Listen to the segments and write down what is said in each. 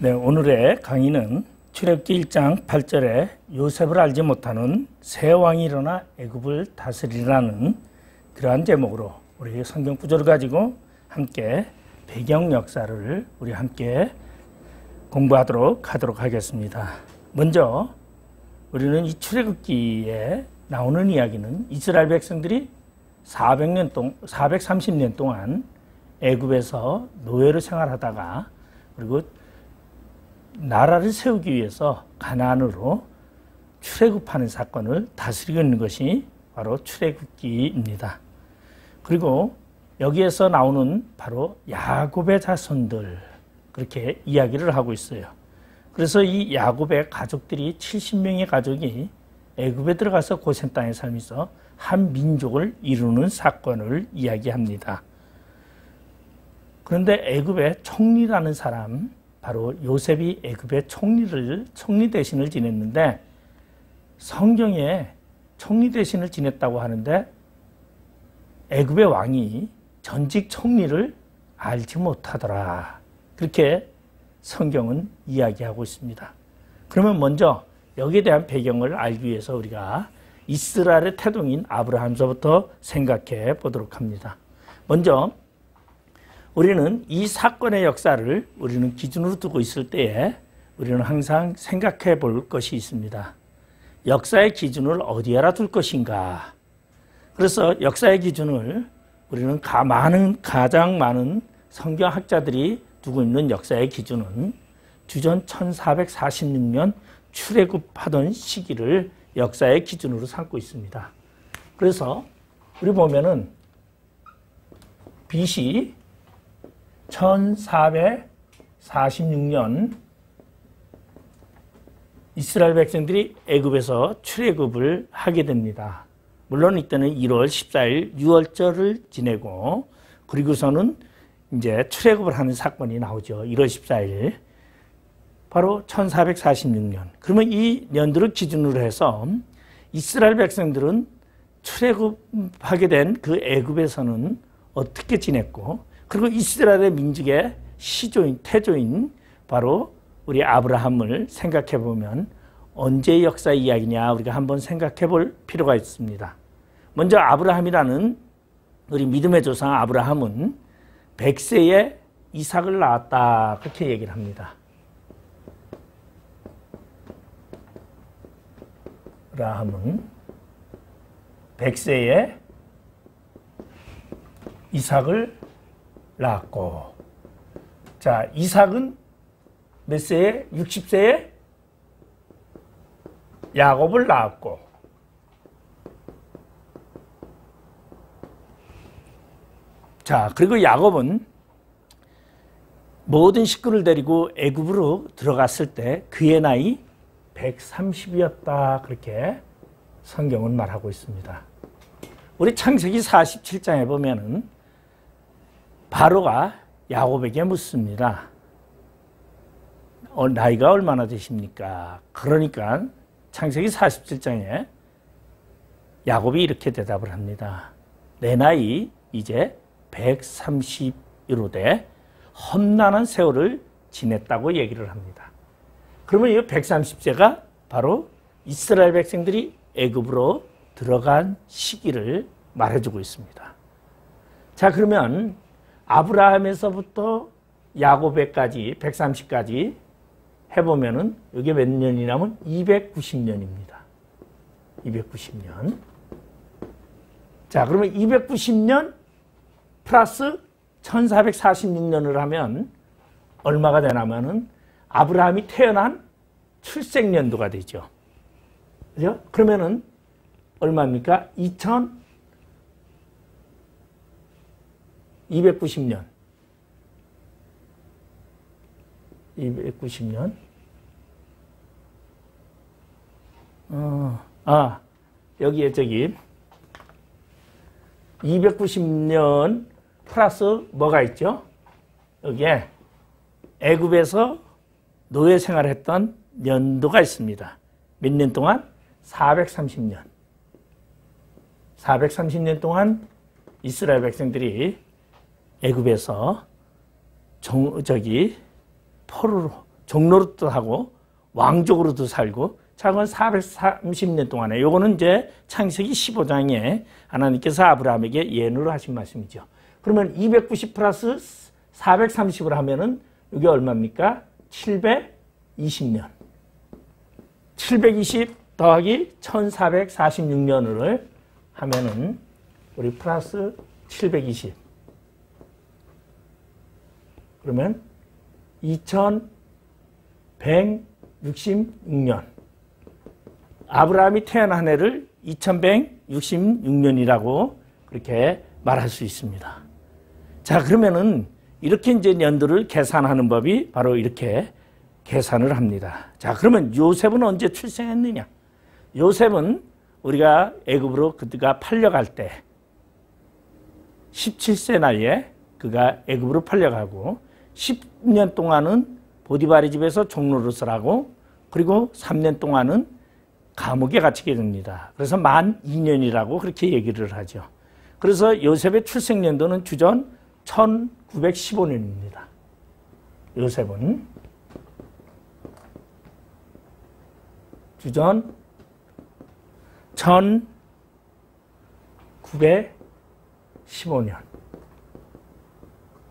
네, 오늘의 강의는 출애굽기 1장 8절에 요셉을 알지 못하는 새 왕이 일어나 애굽을 다스리라는 그러한 제목으로 우리 성경 구절을 가지고 함께 배경 역사를 우리 함께 공부하도록 하겠습니다. 먼저 우리는 이 출애굽기에 나오는 이야기는 이스라엘 백성들이 430년 동안 애굽에서 노예로 생활하다가 그리고 나라를 세우기 위해서 가나안으로 출애굽하는 사건을 다스리고 있는 것이 바로 출애굽기입니다. 그리고 여기에서 나오는 바로 야곱의 자손들 그렇게 이야기를 하고 있어요. 그래서 이 야곱의 가족들이 70명의 가족이 애굽에 들어가서 고센 땅에 살면서 한 민족을 이루는 사건을 이야기합니다. 그런데 애굽의 총리라는 사람, 바로 요셉이 애굽의 총리 대신을 지냈는데 성경에 총리 대신을 지냈다고 하는데 애굽의 왕이 전직 총리를 알지 못하더라. 그렇게 성경은 이야기하고 있습니다. 그러면 먼저 여기에 대한 배경을 알기 위해서 우리가 이스라엘의 태동인 아브라함서부터 생각해 보도록 합니다. 먼저 우리는 이 사건의 역사를 우리는 기준으로 두고 있을 때에 우리는 항상 생각해 볼 것이 있습니다. 역사의 기준을 어디에라 둘 것인가? 그래서 역사의 기준을 우리는 가장 많은 성경학자들이 두고 있는 역사의 기준은 주전 1446년 출애굽하던 시기를 역사의 기준으로 삼고 있습니다. 그래서 우리 보면은 BC 1446년 이스라엘 백성들이 애굽에서 출애굽을 하게 됩니다. 물론 이때는 1월 14일 유월절을 지내고 그리고서는 이제 출애굽을 하는 사건이 나오죠. 1월 14일. 바로 1446년. 그러면 이 년도를 기준으로 해서 이스라엘 백성들은 출애굽하게 된 그 애굽에서는 어떻게 지냈고 그리고 이스라엘의 민족의 시조인, 태조인 바로 우리 아브라함을 생각해 보면 언제의 역사 이야기냐 우리가 한번 생각해 볼 필요가 있습니다. 먼저 아브라함이라는 우리 믿음의 조상 아브라함은 100세에 이삭을 낳았다 그렇게 얘기를 합니다. 아브라함은 100세에 이삭을 낳았고, 자, 이삭은 몇 세에? 60세에 야곱을 낳았고, 자, 그리고 야곱은 모든 식구를 데리고 애굽으로 들어갔을 때 그의 나이 130이었다. 그렇게 성경은 말하고 있습니다. 우리 창세기 47장에 보면은 바로가 야곱에게 묻습니다. 나이가 얼마나 되십니까? 그러니까 창세기 47장에 야곱이 이렇게 대답을 합니다. 내 나이 이제 130이로되 험난한 세월을 지냈다고 얘기를 합니다. 그러면 이 130세가 바로 이스라엘 백성들이 애굽으로 들어간 시기를 말해주고 있습니다. 자, 그러면 아브라함에서부터 야곱에까지 130까지 해보면은 이게 몇 년이냐면 290년입니다. 290년. 자, 그러면 290년 플러스 1446년을 하면 얼마가 되냐면은 아브라함이 태어난 출생연도가 되죠. 그죠? 그러면은 얼마입니까? 290년. 290년. 여기에 290년 플러스 뭐가 있죠? 여기에 애굽에서 노예 생활했던 연도가 있습니다. 몇 년 동안? 430년. 430년 동안 이스라엘 백성들이 애굽에서 포로로 종로로도 하고 왕족으로도 살고 차근 430년 동안에 요거는 이제 창세기 15장에 하나님께서 아브라함에게 예언으로 하신 말씀이죠. 그러면 290 플러스 430을 하면은 이게 얼마입니까? 720년. 720 더하기 1446년을 하면은 우리 플러스 720. 그러면 2166년. 아브라함이 태어난 해를 2166년이라고 그렇게 말할 수 있습니다. 자, 그러면은 이렇게 이제 연도를 계산하는 법이 바로 이렇게 계산을 합니다. 자, 그러면 요셉은 언제 출생했느냐? 요셉은 우리가 애굽으로 그가 팔려갈 때 17세 나이에 그가 애굽으로 팔려가고 10년 동안은 보디바리 집에서 종로릇을 하고 그리고 3년 동안은 감옥에 갇히게 됩니다. 그래서 만 2년이라고 그렇게 얘기를 하죠. 그래서 요셉의 출생 연도는 주전 1915년입니다. 요셉은 주전 1915년.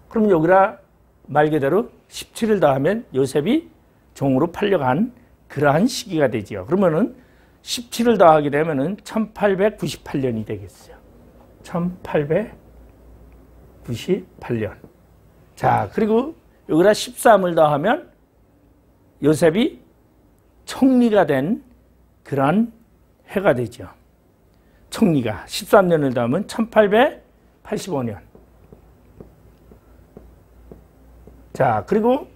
그럼 여기다 말 그대로 17을 더하면 요셉이 종으로 팔려간 그러한 시기가 되지요. 그러면은 17을 더하게 되면은 1898년이 되겠어요. 1898년. 자, 그리고 여기다 13을 더하면 요셉이 총리가 된 그러한 해가 되죠. 총리가 13년을 더하면 1885년. 자, 그리고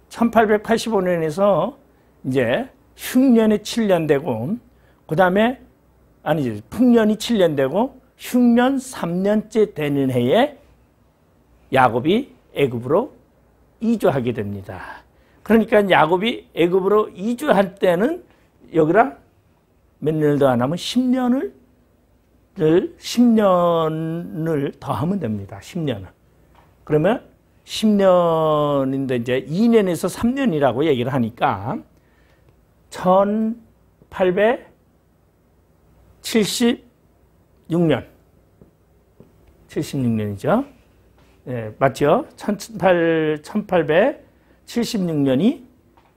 1885년에서 이제 흉년이 7년 되고, 그 다음에, 아니지, 풍년이 7년 되고, 흉년 3년째 되는 해에 야곱이 애굽으로 이주하게 됩니다. 그러니까 야곱이 애굽으로 이주할 때는 여기다 몇 년을 더 안 하면 10년을 더하면 됩니다. 10년을. 그러면 10년인데 이제 2년에서 3년이라고 얘기를 하니까 1876년. 76년이죠. 네, 맞죠? 1876년이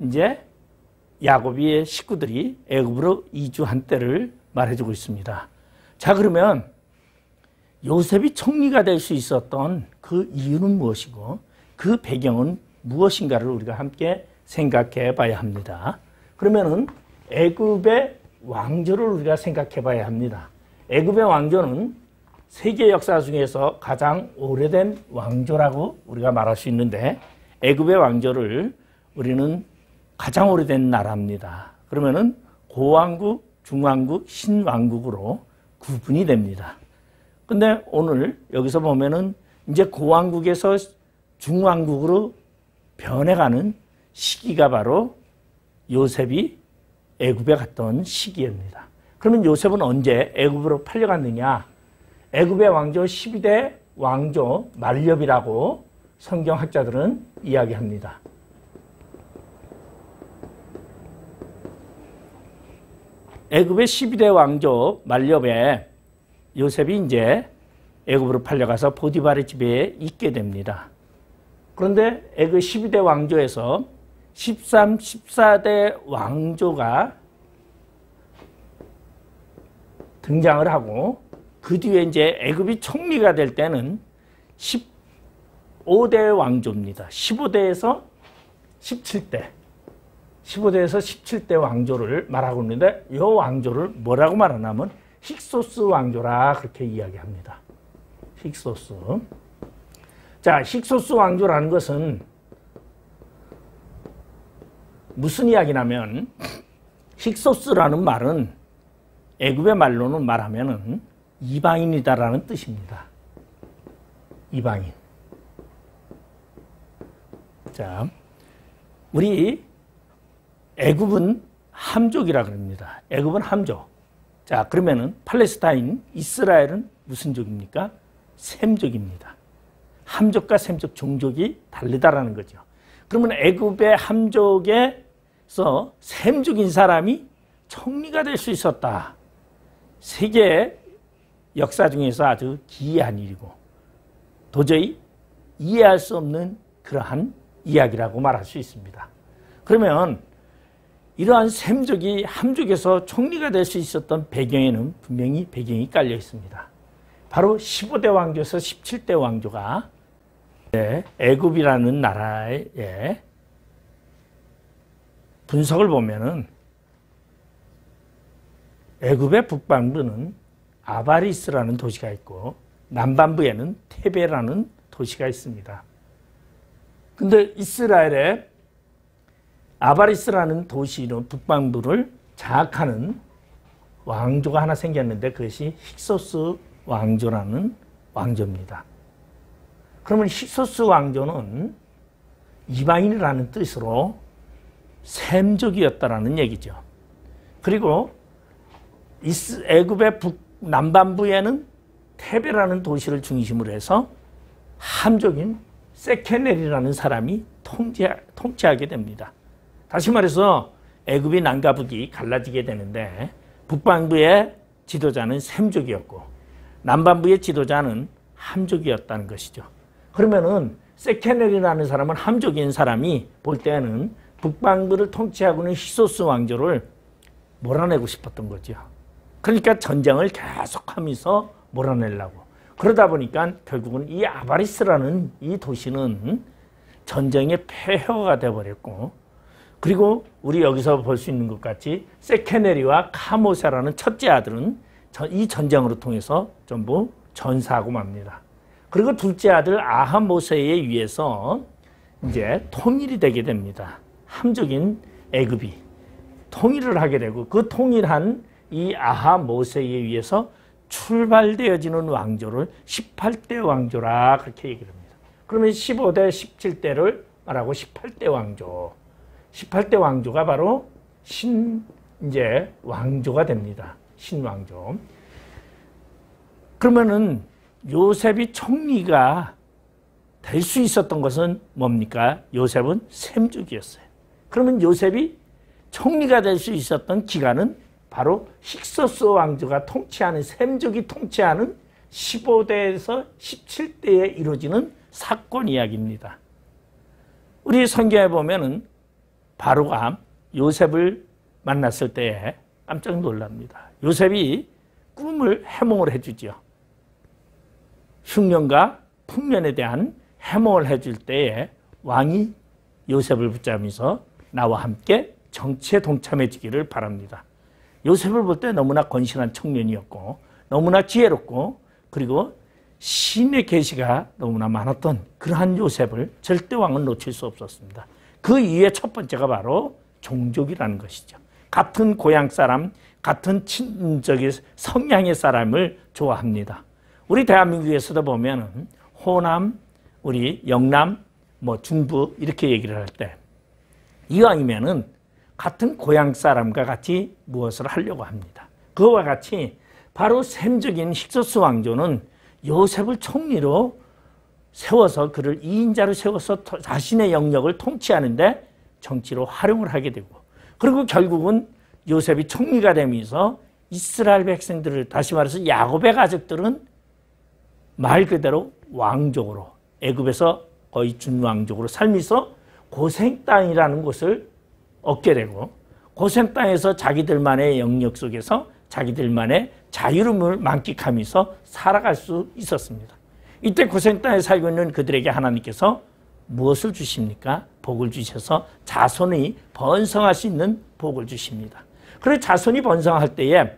이제 야곱의 식구들이 애굽으로 이주한 때를 말해주고 있습니다. 자, 그러면 요셉이 총리가 될 수 있었던 그 이유는 무엇이고 그 배경은 무엇인가를 우리가 함께 생각해 봐야 합니다. 그러면은 애굽의 왕조를 우리가 생각해 봐야 합니다. 애굽의 왕조는 세계 역사 중에서 가장 오래된 왕조라고 우리가 말할 수 있는데 애굽의 왕조를 우리는 가장 오래된 나라입니다. 그러면은 고왕국, 중왕국, 신왕국으로 구분이 됩니다. 근데 오늘 여기서 보면은 이제 고왕국에서 중왕국으로 변해가는 시기가 바로 요셉이 애굽에 갔던 시기입니다. 그러면 요셉은 언제 애굽으로 팔려갔느냐? 애굽의 왕조 12대 왕조 말렵이라고 성경학자들은 이야기합니다. 애굽의 12대 왕조 말렵에 요셉이 이제 애굽으로 팔려가서 보디바리 집에 있게 됩니다. 그런데 애굽 12대 왕조에서 13, 14대 왕조가 등장을 하고 그 뒤에 이제 애굽이 총리가 될 때는 15대 왕조입니다. 15대에서 17대. 15대에서 17대 왕조를 말하고 있는데 이 왕조를 뭐라고 말하냐면 힉소스 왕조라 그렇게 이야기합니다. 힉소스. 자, 힉소스 왕조라는 것은 무슨 이야기냐면 힉소스라는 말은 애굽의 말로는 말하면은 이방인이다라는 뜻입니다. 이방인. 자, 우리 애굽은 함족이라 그럽니다. 애굽은 함족. 자, 그러면은 팔레스타인, 이스라엘은 무슨 족입니까? 셈족입니다. 함족과 셈족 종족이 다르다라는 거죠. 그러면 애굽의 함족에서 셈족인 사람이 총리가 될 수 있었다. 세계 역사 중에서 아주 기이한 일이고 도저히 이해할 수 없는 그러한 이야기라고 말할 수 있습니다. 그러면 이러한 셈족이 함족에서 총리가 될 수 있었던 배경에는 분명히 배경이 깔려 있습니다. 바로 15대 왕조에서 17대 왕조가 애굽이라는 나라의 분석을 보면은 애굽의 북반부는 아바리스라는 도시가 있고 남반부에는 테베라는 도시가 있습니다. 근데 이스라엘의 아바리스라는 도시로 북반부를 장악하는 왕조가 하나 생겼는데 그것이 힉소스 왕조라는 왕조입니다. 그러면 힉소스 왕조는 이방인이라는 뜻으로 셈족이었다라는 얘기죠. 그리고 애굽의 남반부에는 테베라는 도시를 중심으로 해서 함족인 세케넬이라는 사람이 통치하게 됩니다. 다시 말해서 애굽이 남과 북이 갈라지게 되는데 북반부의 지도자는 셈족이었고 남반부의 지도자는 함족이었다는 것이죠. 그러면은 세케넬이라는 사람은 함족인 사람이 볼 때는 북반부를 통치하고 있는 힉소스 왕조를 몰아내고 싶었던 거죠. 그러니까 전쟁을 계속하면서 몰아내려고. 그러다 보니까 결국은 이 아바리스라는 이 도시는 전쟁의 폐허가 되어버렸고, 그리고 우리 여기서 볼 수 있는 것 같이 세케네리와 카모세라는 첫째 아들은 이 전쟁으로 통해서 전부 전사하고 맙니다. 그리고 둘째 아들 아하모세에 의해서 이제 통일이 되게 됩니다. 함족인 애굽이 통일을 하게 되고, 그 통일한 이 아하모세에 의해서 출발되어지는 왕조를 18대 왕조라 그렇게 얘기를 합니다. 그러면 15대, 17대를 말하고 18대 왕조. 18대 왕조가 바로 이제 왕조가 됩니다. 신왕조. 그러면은 요셉이 총리가 될 수 있었던 것은 뭡니까? 요셉은 셈족이었어요. 그러면 요셉이 총리가 될 수 있었던 기간은 바로 힉소스 왕조가 통치하는, 셈족이 통치하는 15대에서 17대에 이루어지는 사건 이야기입니다. 우리 성경에 보면은 바로가 요셉을 만났을 때에 깜짝 놀랍니다. 요셉이 꿈을 해몽을 해주죠. 흉년과 풍년에 대한 해몽을 해줄 때에 왕이 요셉을 붙잡으면서 나와 함께 정치에 동참해 주기를 바랍니다. 요셉을 볼 때 너무나 건실한 청년이었고 너무나 지혜롭고 그리고 신의 계시가 너무나 많았던 그러한 요셉을 절대 왕은 놓칠 수 없었습니다. 그 이유의 첫 번째가 바로 종족이라는 것이죠. 같은 고향 사람, 같은 친족의 성향의 사람을 좋아합니다. 우리 대한민국에서도 보면 호남, 우리 영남, 중부 이렇게 얘기를 할 때 이왕이면은 같은 고향 사람과 같이 무엇을 하려고 합니다. 그와 같이 바로 셈족인 힉소스 왕조는 요셉을 총리로 세워서 그를 2인자로 세워서 자신의 영역을 통치하는데 정치로 활용을 하게 되고, 그리고 결국은 요셉이 총리가 되면서 이스라엘 백성들을, 다시 말해서 야곱의 가족들은 말 그대로 왕족으로, 애굽에서 거의 준왕족으로 살면서 고생 땅이라는 곳을 얻게 되고, 고생 땅에서 자기들만의 영역 속에서 자기들만의 자유로움을 만끽하면서 살아갈 수 있었습니다. 이때 고생 땅에 살고 있는 그들에게 하나님께서 무엇을 주십니까? 복을 주셔서 자손이 번성할 수 있는 복을 주십니다. 그래서 자손이 번성할 때에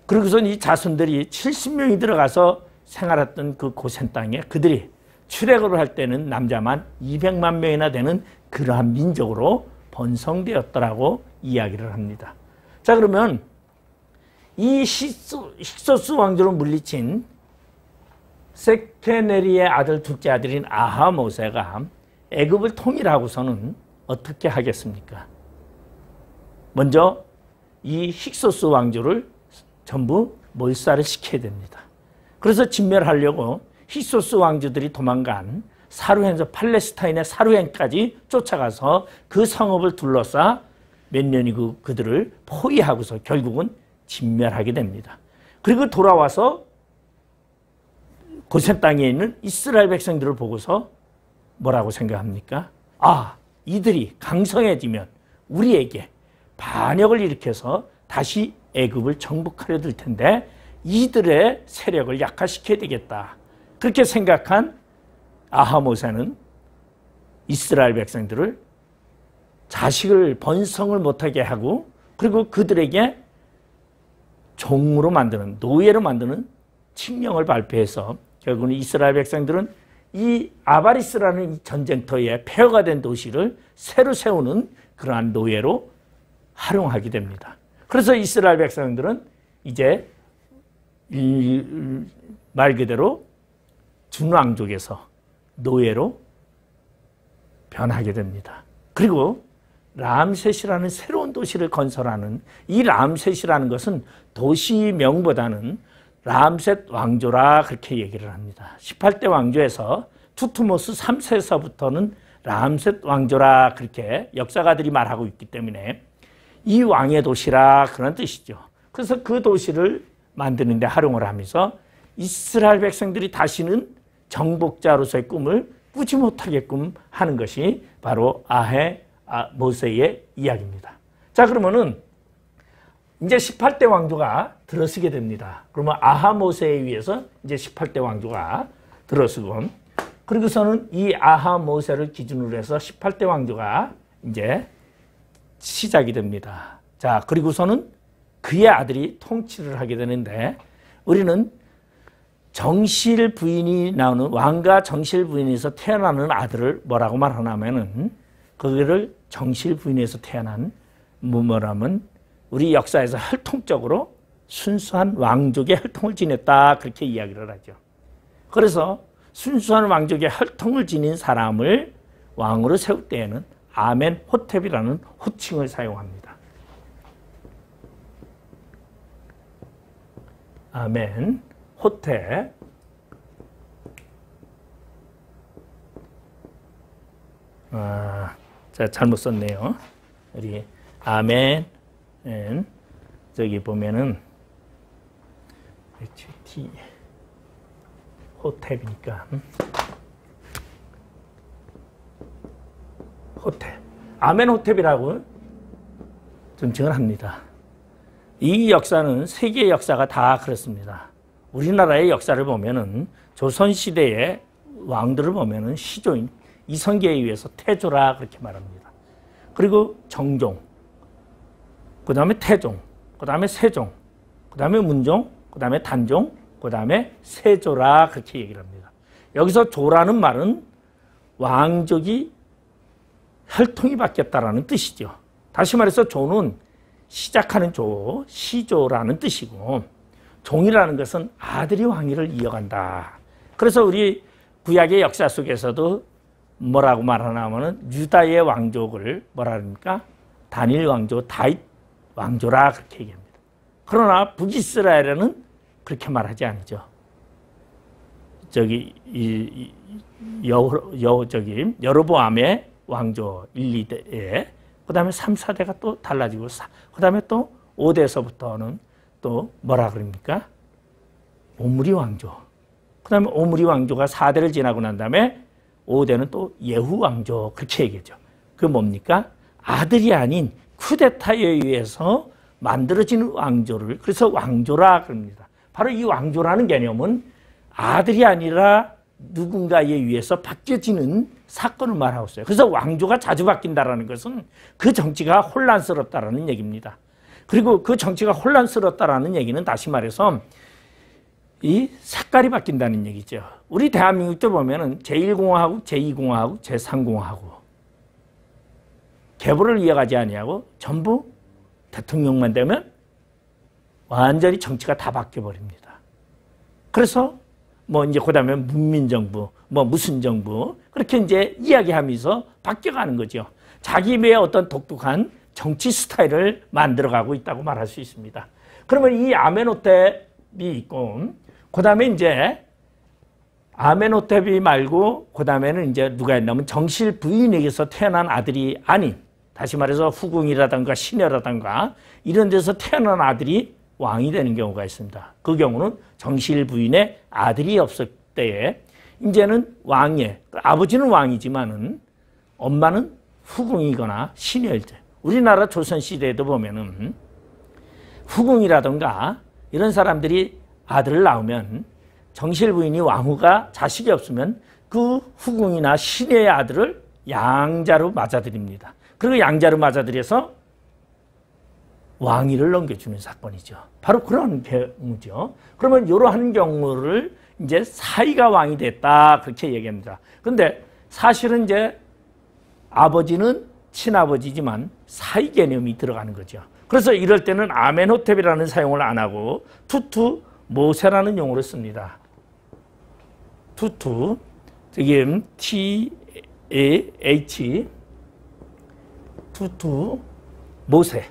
그러고서 이 자손들이 70명이 들어가서 생활했던 그 고센 땅에 그들이 출애굽을 할 때는 남자만 200만 명이나 되는 그러한 민족으로 번성되었더라고 이야기를 합니다. 자, 그러면 이 힉소스 왕조로 물리친 세케네리의 아들, 둘째 아들인 아하모세가 애굽을 통일하고서는 어떻게 하겠습니까? 먼저 이 힉소스 왕조를 전부 몰살을 시켜야 됩니다. 그래서 진멸하려고 힉소스 왕조들이 도망간 사루헨에서 팔레스타인의 사루헨까지 쫓아가서 그 성읍을 둘러싸 몇 년이 그들을 포위하고서 결국은 진멸하게 됩니다. 그리고 돌아와서 고센 땅에 있는 이스라엘 백성들을 보고서 뭐라고 생각합니까? 아, 이들이 강성해지면 우리에게 반역을 일으켜서 다시 애굽을 정복하려 들 텐데 이들의 세력을 약화시켜야 되겠다. 그렇게 생각한 아하 모세는 이스라엘 백성들을 자식을 번성을 못하게 하고 그리고 그들에게 종으로 만드는, 노예로 만드는 칙령을 발표해서 결국은 이스라엘 백성들은 이 아바리스라는 이 전쟁터에 폐허가 된 도시를 새로 세우는 그러한 노예로 활용하게 됩니다. 그래서 이스라엘 백성들은 이제 말 그대로 준왕족에서 노예로 변하게 됩니다. 그리고 람셋이라는 새로운 도시를 건설하는 이 람셋이라는 것은 도시명보다는 람셋 왕조라 그렇게 얘기를 합니다. 18대 왕조에서 투트모스 3세에서부터는 람셋 왕조라 그렇게 역사가들이 말하고 있기 때문에 이 왕의 도시라 그런 뜻이죠. 그래서 그 도시를 만드는 데 활용을 하면서 이스라엘 백성들이 다시는 정복자로서의 꿈을 꾸지 못하게끔 하는 것이 바로 모세의 이야기입니다. 자, 그러면은 이제 18대 왕조가 들어서게 됩니다. 그러면 아하 모세에 의해서 이제 18대 왕조가 들어서고 그리고서는 이 아하 모세를 기준으로 해서 18대 왕조가 이제 시작이 됩니다. 자, 그리고서는 그의 아들이 통치를 하게 되는데 우리는 정실 부인이 나오는 왕과 정실 부인에서 태어나는 아들을 뭐라고 말하냐면은 그거를 정실 부인에서 태어난 뭐라면 우리 역사에서 혈통적으로 순수한 왕족의 혈통을 지녔다 그렇게 이야기를 하죠. 그래서 순수한 왕족의 혈통을 지닌 사람을 왕으로 세울 때에는 아멘호텝이라는 호칭을 사용합니다. 아멘호텝. 자, 잘못 썼네요. 우리 아멘 저기 보면은 HT 호텝이니까 호텝, 아멘호텝이라고 존칭을 합니다. 이 역사는 세계의 역사가 다 그렇습니다. 우리나라의 역사를 보면은 조선시대의 왕들을 보면은 시조인 이성계에 의해서 태조라 그렇게 말합니다. 그리고 정종, 그 다음에 태종, 그 다음에 세종, 그 다음에 문종, 그 다음에 단종, 그 다음에 세조라 그렇게 얘기를 합니다. 여기서 조라는 말은 왕족이 혈통이 바뀌었다라는 뜻이죠. 다시 말해서 조는 시작하는 조, 시조라는 뜻이고 종이라는 것은 아들이 왕위를 이어간다. 그래서 우리 구약의 역사 속에서도 뭐라고 말하냐면은 유다의 왕족을 뭐라 합니까? 다닐 왕조, 다윗 왕조라 그렇게 얘기합니다. 그러나 북이스라엘에는 그렇게 말하지 않죠. 저기 여로보암의 왕조 1, 2대에 그 다음에 3, 4대가 또 달라지고 그 다음에 또 5대에서부터는 또 뭐라 그럽니까? 오므리 왕조. 그 다음에 오므리 왕조가 4대를 지나고 난 다음에 5대는 또 예후 왕조 그렇게 얘기하죠. 그게 뭡니까? 아들이 아닌 쿠데타에 의해서 만들어지는 왕조를 그래서 왕조라 그럽니다. 바로 이 왕조라는 개념은 아들이 아니라 누군가에 의해서 바뀌어지는 사건을 말하고 있어요. 그래서 왕조가 자주 바뀐다는 것은 그 정치가 혼란스럽다는 얘기입니다. 그리고 그 정치가 혼란스럽다는 얘기는 다시 말해서 이 색깔이 바뀐다는 얘기죠. 우리 대한민국도 보면은 제1공화국, 제2공화국, 제3공화국 계보를 이어가지 아니하고 전부 대통령만 되면 완전히 정치가 다 바뀌어버립니다. 그래서 뭐 이제 그다음에 문민정부, 뭐 무슨 정부 그렇게 이제 이야기하면서 바뀌어가는 거죠. 자기의 어떤 독특한 정치 스타일을 만들어가고 있다고 말할 수 있습니다. 그러면 이 아멘호텝이 있고 그다음에 이제 아멘호테비 말고 그 다음에는 이제 누가 있냐면 정실 부인에게서 태어난 아들이 아닌, 다시 말해서 후궁이라든가 시녀라든가 이런 데서 태어난 아들이 왕이 되는 경우가 있습니다. 그 경우는 정실 부인의 아들이 없을 때에 이제는 왕의, 아버지는 왕이지만은 엄마는 후궁이거나 시녀일 때, 우리나라 조선시대에도 보면은 후궁이라든가 이런 사람들이 아들을 낳으면 정실 부인이 왕후가 자식이 없으면 그 후궁이나 시녀의 아들을 양자로 맞아들입니다. 그리고 양자로 맞아들여서 왕위를 넘겨주는 사건이죠. 바로 그런 경우죠. 그러면 이러한 경우를 이제 사이가 왕이 됐다 그렇게 얘기합니다. 그런데 사실은 이제 아버지는 친아버지지만 사이 개념이 들어가는 거죠. 그래서 이럴 때는 아멘호텝이라는 사용을 안 하고 투투 모세라는 용어를 씁니다. 투투, 지금 T-A-H, 투투 모세.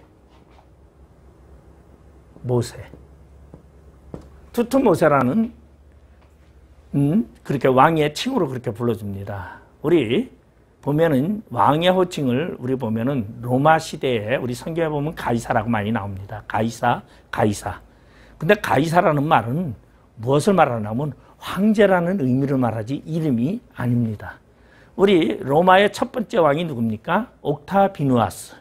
투투 모세라는 그렇게 왕의 칭호로 그렇게 불러줍니다. 우리 보면은 왕의 호칭을 우리 보면은 로마 시대에 우리 성경에 보면 가이사라고 많이 나옵니다. 가이사. 근데 가이사라는 말은 무엇을 말하냐면 황제라는 의미를 말하지 이름이 아닙니다. 우리 로마의 첫 번째 왕이 누굽니까? 옥타비누아스.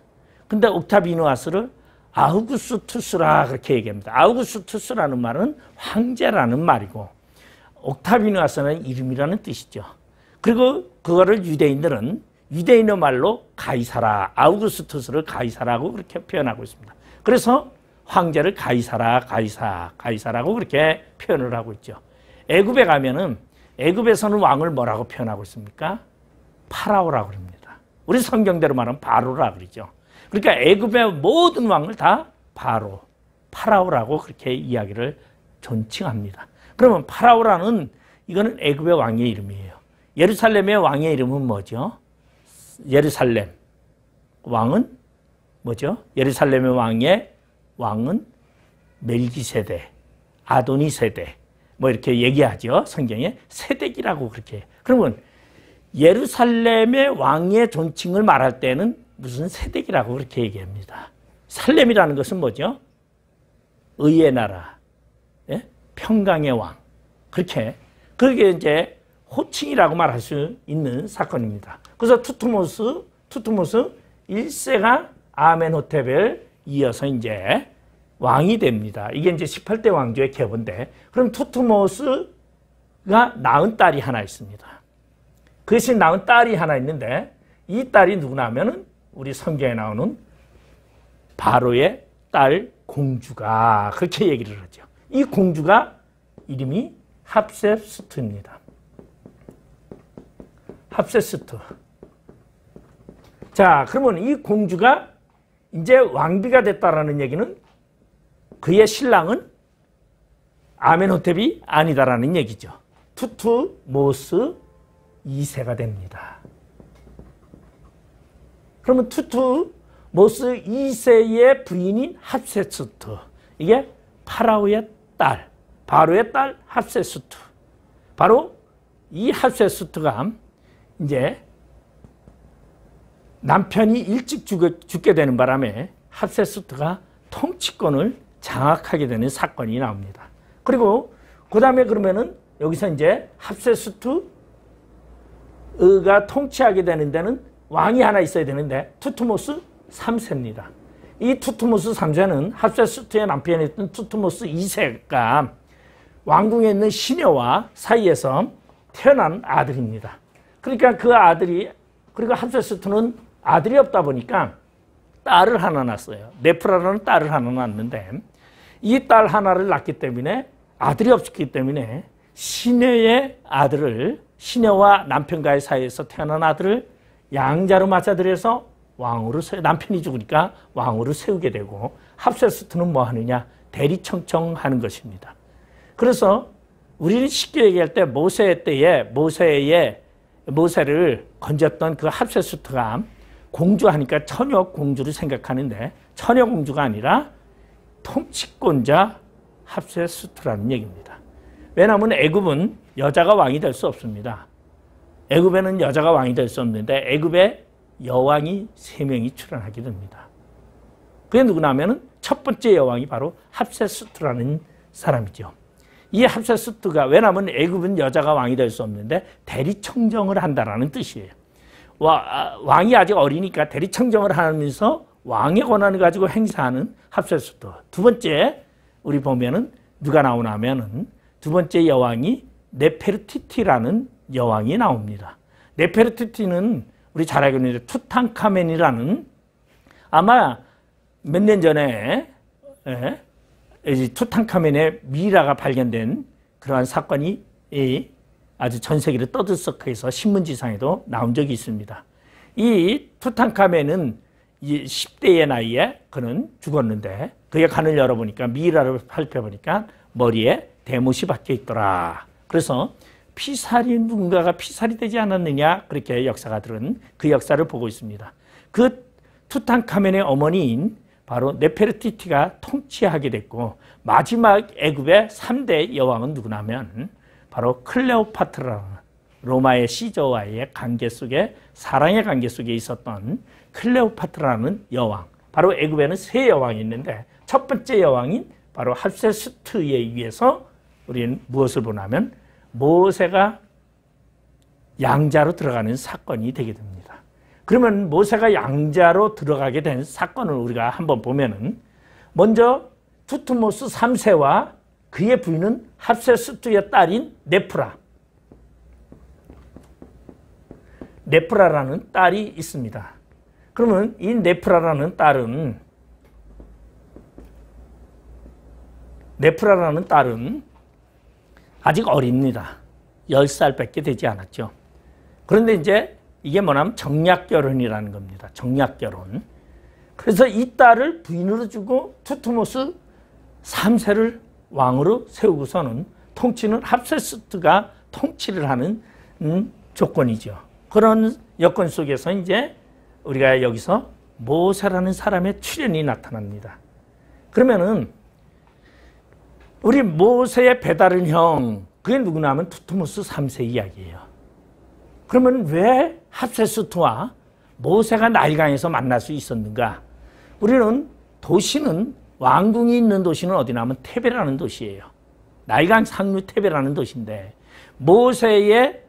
근데 옥타비누아스를 아우구스투스라 그렇게 얘기합니다. 아우구스투스라는 말은 황제라는 말이고 옥타비누아스는 이름이라는 뜻이죠. 그리고 그거를 유대인들은 유대인의 말로 가이사라, 아우구스투스를 가이사라고 그렇게 표현하고 있습니다. 그래서 황제를 가이사라고 그렇게 표현을 하고 있죠. 애굽에 가면은 애굽에서는 왕을 뭐라고 표현하고 있습니까? 파라오라고 합니다. 우리 성경대로 말하면 바로라 그러죠. 그러니까 애굽의 모든 왕을 다 파라오라고 그렇게 이야기를 존칭합니다. 그러면 파라오라는 이거는 애굽의 왕의 이름이에요. 예루살렘의 왕의 이름은 뭐죠? 예루살렘 왕은 뭐죠? 예루살렘의 왕은 멜기세데, 아도니세데 뭐 이렇게 얘기하죠. 성경에 세덱이라고 그렇게. 그러면 예루살렘의 왕의 존칭을 말할 때는 무슨 세덱이라고 그렇게 얘기합니다. 살렘이라는 것은 뭐죠? 의의 나라, 예? 평강의 왕. 그게 이제 호칭이라고 말할 수 있는 사건입니다. 그래서 투투모스 1세가 아멘호테벨 이어서 이제 왕이 됩니다. 이게 이제 18대 왕조의 계보인데, 그럼 투투모스가 낳은 딸이 하나 있습니다. 그 대신 낳은 딸이 하나 있는데, 이 딸이 누구나 하면은 우리 성경에 나오는 바로의 딸 공주가 그렇게 얘기를 하죠. 이 공주가 이름이 합세스투입니다. 합세스투. 자, 그러면 이 공주가 이제 왕비가 됐다라는 얘기는 그의 신랑은 아멘호텝이 아니다라는 얘기죠. 투투모스 2세가 됩니다. 그러면 투투모스 2세의 부인인 합세스투, 이게 파라오의 딸, 바로의 딸 합세스투. 바로 이 합세스투가 이제 남편이 일찍 죽게 되는 바람에 합세스투가 통치권을 장악하게 되는 사건이 나옵니다. 그리고 그 다음에 그러면은 여기서 이제 합세스투가 통치하게 되는 데는 왕이 하나 있어야 되는데 투투모스 3세입니다. 이 투투모스 3세는 합세스투의 남편이었던 투투모스 2세가 왕궁에 있는 시녀와 사이에서 태어난 아들입니다. 그러니까 그 아들이, 그리고 합세스투는 아들이 없다 보니까 딸을 하나 낳았어요. 네프라라는 딸을 하나 낳았는데, 이 딸 하나를 낳기 때문에 아들이 없었기 때문에 시녀의 아들을, 시녀와 남편과의 사이에서 태어난 아들을 양자로 맞아들여서 왕으로 남편이 죽으니까 왕으로 세우게 되고, 합세스투는 뭐 하느냐? 대리청청하는 것입니다. 그래서 우리는 쉽게 얘기할 때 모세 때에 모세를 건졌던 그 합세스투가 공주하니까 처녀 공주를 생각하는데, 처녀 공주가 아니라 통치권자 합세스투라는 얘기입니다. 왜냐하면 애굽은 여자가 왕이 될 수 없습니다. 애굽에는 여자가 왕이 될 수 없는데 애굽에 여왕이 3명이 출현하게 됩니다. 그게 누구냐 하면 첫 번째 여왕이 바로 합세스트라는 사람이죠. 이 합세스트가 왜냐하면 애굽은 여자가 왕이 될 수 없는데 대리청정을 한다라는 뜻이에요. 왕이 아직 어리니까 대리청정을 하면서 왕의 권한을 가지고 행사하는 합세스트. 두 번째 우리 보면은 누가 나오나 하면은 두 번째 여왕이 네페르티티라는 여왕이 나옵니다. 네페르티티는 우리 잘 알고 있는데 투탕카멘이라는 아마 몇 년 전에 투탕카멘의 미이라가 발견된 그러한 사건이 아주 전 세계를 떠들썩해서 신문지상에도 나온 적이 있습니다. 이 투탕카멘은 10대의 나이에 그는 죽었는데 그의 간을 열어보니까 미이라를 살펴보니까 머리에 대못이 박혀 있더라. 그래서 누군가가 피살이 되지 않았느냐 그렇게 역사가들은 그 역사를 보고 있습니다. 그 투탕카멘의 어머니인 바로 네페르티티가 통치하게 됐고 마지막 애굽의 3대 여왕은 누구냐면 바로 클레오파트라는 로마의 시저와의 관계 속에 사랑의 관계 속에 있었던 클레오파트라는 여왕. 바로 애굽에는 3여왕이 있는데 첫 번째 여왕인 바로 합세스트에 의해서 우리는 무엇을 보냐면 모세가 양자로 들어가는 사건이 되게 됩니다. 그러면 모세가 양자로 들어가게 된 사건을 우리가 한번 보면은 먼저 투트모스 3세와 그의 부인은 합세스트의 딸인 네프라라는 딸이 있습니다. 그러면 이 네프라라는 딸은 아직 어립니다. 10살밖에 되지 않았죠. 그런데 이제 이게 뭐냐면 정략결혼이라는 겁니다. 정략결혼. 그래서 이 딸을 부인으로 주고 투트모스 3세를 왕으로 세우고서는 통치는 합세스트가 통치를 하는 조건이죠. 그런 여건 속에서 이제 우리가 여기서 모세라는 사람의 출현이 나타납니다. 그러면은 우리 모세의 배다른 형, 그게 누구냐 하면 투트모스 3세 이야기예요. 그러면 왜 합세스트와 모세가 나일강에서 만날 수 있었는가? 우리는 도시는 왕궁이 있는 도시는 어디냐 하면 테베라는 도시예요. 나일강 상류 테베라는 도시인데 모세의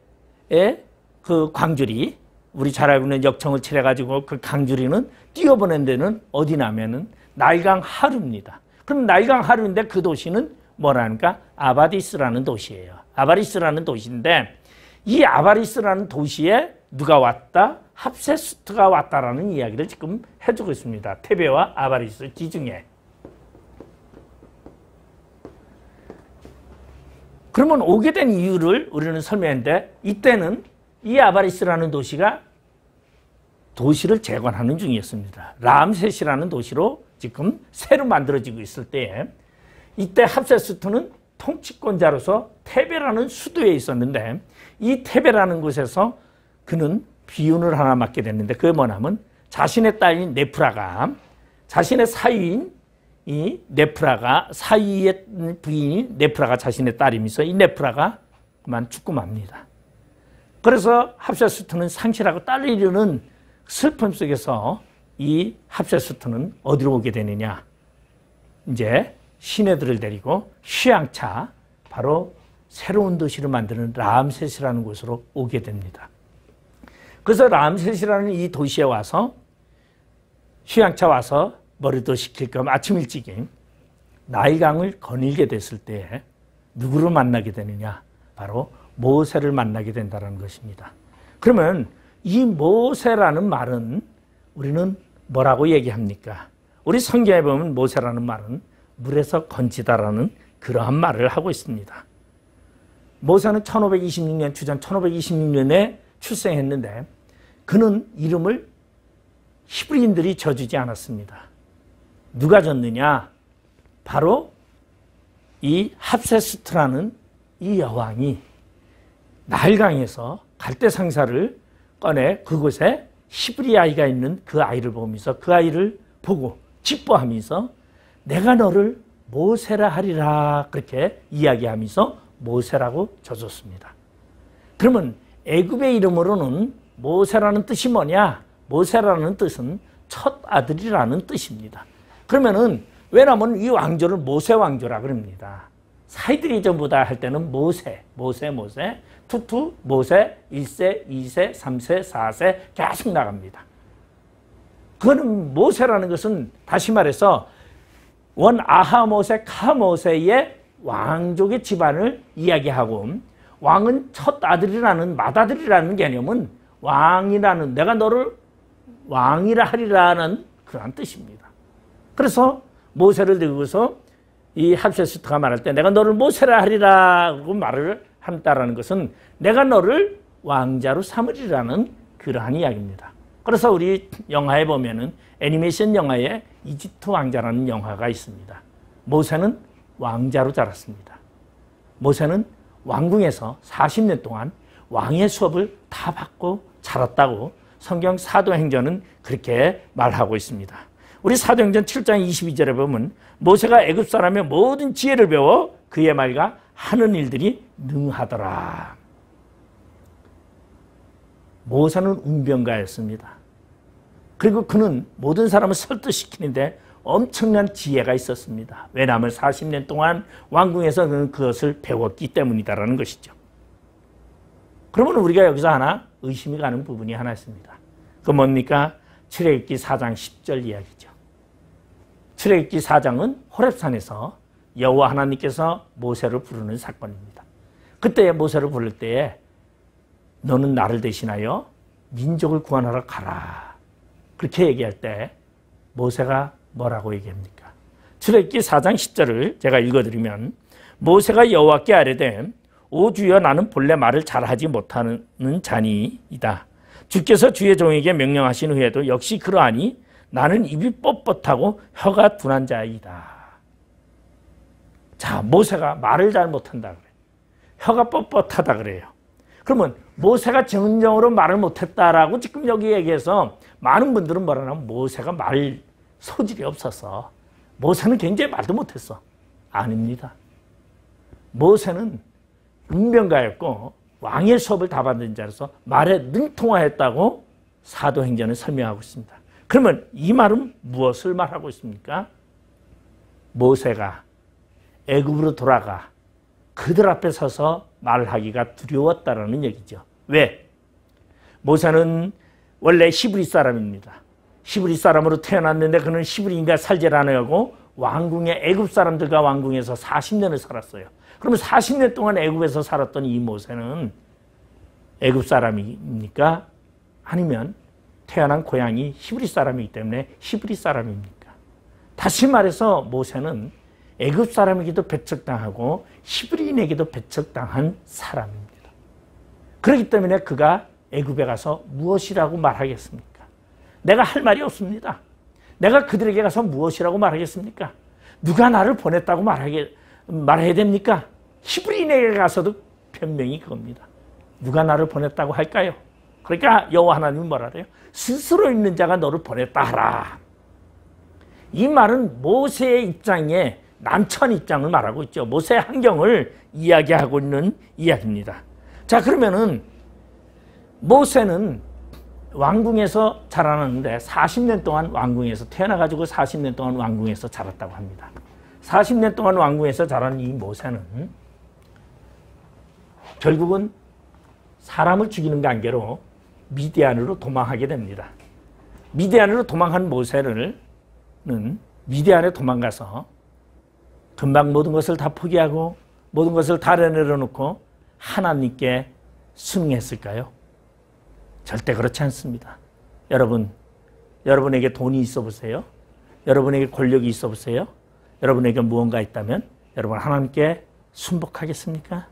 그 광주리, 우리 잘 알고 있는 역청을 칠해가지고 그 강주리는 뛰어보낸 데는 어디냐면은 나일강 하루입니다. 그럼 나일강 하루인데 그 도시는 뭐라니까? 아바디스라는 도시예요. 아바리스라는 도시인데 이 아바리스라는 도시에 누가 왔다? 합세스트가 왔다라는 이야기를 지금 해주고 있습니다. 테베와 아바리스 지중해. 그러면 오게 된 이유를 우리는 설명했는데 이때는 이 아바리스라는 도시가 도시를 재건하는 중이었습니다. 람셋이라는 도시로 지금 새로 만들어지고 있을 때에 이때 합세스트는 통치권자로서 테베라는 수도에 있었는데 이 테베라는 곳에서 그는 비윤을 하나 맡게 됐는데 그게 뭐냐면 자신의 딸인 네프라가 자신의 사위인 이 네프라가 사위의 부인인 네프라가 자신의 딸이면서 이 네프라가 그만 죽고 맙니다. 그래서 합세스트는 상실하고 딸을 잃는 슬픔 속에서 이 합세스트는 어디로 오게 되느냐? 이제 시내들을 데리고 휴양차 바로 새로운 도시를 만드는 람셋이라는 곳으로 오게 됩니다. 그래서 람셋이라는 이 도시에 와서 휴양차 와서 머리도 식힐 겸 아침 일찍이 나일강을 거닐게 됐을 때 누구를 만나게 되느냐? 바로 모세를 만나게 된다는 것입니다. 그러면 이 모세라는 말은 우리는 뭐라고 얘기합니까? 우리 성경에 보면 모세라는 말은 물에서 건지다라는 그러한 말을 하고 있습니다. 모세는 1526년 주전 1526년에 출생했는데 그는 이름을 히브리인들이 져주지 않았습니다. 누가 졌느냐? 바로 이 합세스트라는 이 여왕이 나일강에서 갈대상사를 꺼내 그곳에 히브리 아이가 있는 그 아이를 보면서 그 아이를 보고 기뻐하면서 내가 너를 모세라 하리라 그렇게 이야기하면서 모세라고 져줬습니다. 그러면 애굽의 이름으로는 모세라는 뜻이 뭐냐? 모세라는 뜻은 첫 아들이라는 뜻입니다. 그러면은 왜냐하면 이 왕조를 모세 왕조라 그럽니다. 사이들이 전부 다 할 때는 모세, 투투, 모세, 1세, 2세, 3세, 4세 계속 나갑니다. 그거는 모세라는 것은 다시 말해서 원 아하 모세, 카 모세의 왕족의 집안을 이야기하고 왕은 첫 아들이라는 맏아들이라는 개념은 왕이라는 내가 너를 왕이라 하리라는 그런 뜻입니다. 그래서 모세를 들고서 이 합세스터가 말할 때 내가 너를 모세라 하리라고 말을 한다라는 것은 내가 너를 왕자로 삼으리라는 그러한 이야기입니다. 그래서 우리 영화에 보면은 애니메이션 영화에 이집트 왕자라는 영화가 있습니다. 모세는 왕자로 자랐습니다. 모세는 왕궁에서 40년 동안 왕의 수업을 다 받고 자랐다고 성경 사도행전은 그렇게 말하고 있습니다. 우리 사도행전 7장 22절에 보면 모세가 애굽 사람의 모든 지혜를 배워 그의 말과 하는 일들이 능하더라. 모세는 운변가였습니다. 그리고 그는 모든 사람을 설득시키는데 엄청난 지혜가 있었습니다. 왜냐하면 40년 동안 왕궁에서 그는 그것을 배웠기 때문이다라는 것이죠. 그러면 우리가 여기서 하나 의심이 가는 부분이 하나 있습니다. 그 뭡니까? 출애굽기 4장 10절 이야기죠. 출애굽기 4장은 호렙산에서 여호와 하나님께서 모세를 부르는 사건입니다. 그때 모세를 부를 때에 너는 나를 대신하여 민족을 구원하러 가라. 그렇게 얘기할 때 모세가 뭐라고 얘기합니까? 출애굽기 4장 10절을 제가 읽어드리면 모세가 여호와께 아뢰되 오 주여 나는 본래 말을 잘하지 못하는 자니이다. 주께서 주의 종에게 명령하신 후에도 역시 그러하니 나는 입이 뻣뻣하고 혀가 둔한 자이다. 자, 모세가 말을 잘 못한다 그래요. 혀가 뻣뻣하다 그래요. 그러면 모세가 정정으로 말을 못했다라고 지금 여기 얘기해서 많은 분들은 뭐라냐면 모세가 말 소질이 없어서 모세는 굉장히 말도 못했어. 아닙니다. 모세는 운명가였고 왕의 수업을 다 받은 자로서 말에 능통하였다고 사도행전을 설명하고 있습니다. 그러면 이 말은 무엇을 말하고 있습니까? 모세가 애굽으로 돌아가 그들 앞에 서서 말하기가 두려웠다라는 얘기죠. 왜? 모세는 원래 히브리 사람입니다. 히브리 사람으로 태어났는데 그는 히브리인과 살질 안 하고 왕궁에 애굽 사람들과 왕궁에서 40년을 살았어요. 그러면 40년 동안 애굽에서 살았던 이 모세는 애굽 사람입니까? 아니면 태어난 고향이 히브리 사람이기 때문에 히브리 사람입니까? 다시 말해서 모세는 애굽 사람에게도 배척당하고 히브리인에게도 배척당한 사람입니다. 그렇기 때문에 그가 애굽에 가서 무엇이라고 말하겠습니까? 내가 할 말이 없습니다. 내가 그들에게 가서 무엇이라고 말하겠습니까? 누가 나를 보냈다고 말해야 됩니까? 히브리인에게 가서도 변명이 그겁니다. 누가 나를 보냈다고 할까요? 그러니까 여호와 하나님은 뭐라 그래요? 스스로 있는 자가 너를 보냈다 하라. 이 말은 모세의 입장에 남천 입장을 말하고 있죠. 모세의 환경을 이야기하고 있는 이야기입니다. 자, 그러면은 모세는 왕궁에서 자라났는데 40년 동안 왕궁에서 태어나가지고 40년 동안 왕궁에서 자랐다고 합니다. 40년 동안 왕궁에서 자란 이 모세는 결국은 사람을 죽이는 관계로 미디안으로 도망하게 됩니다. 미디안으로 도망한 모세는 미디안에 도망가서 금방 모든 것을 다 포기하고 모든 것을 다 내려놓고 하나님께 순응했을까요? 절대 그렇지 않습니다. 여러분에게 돈이 있어 보세요. 여러분에게 권력이 있어 보세요. 여러분에게 무언가 있다면 여러분 하나님께 순복하겠습니까?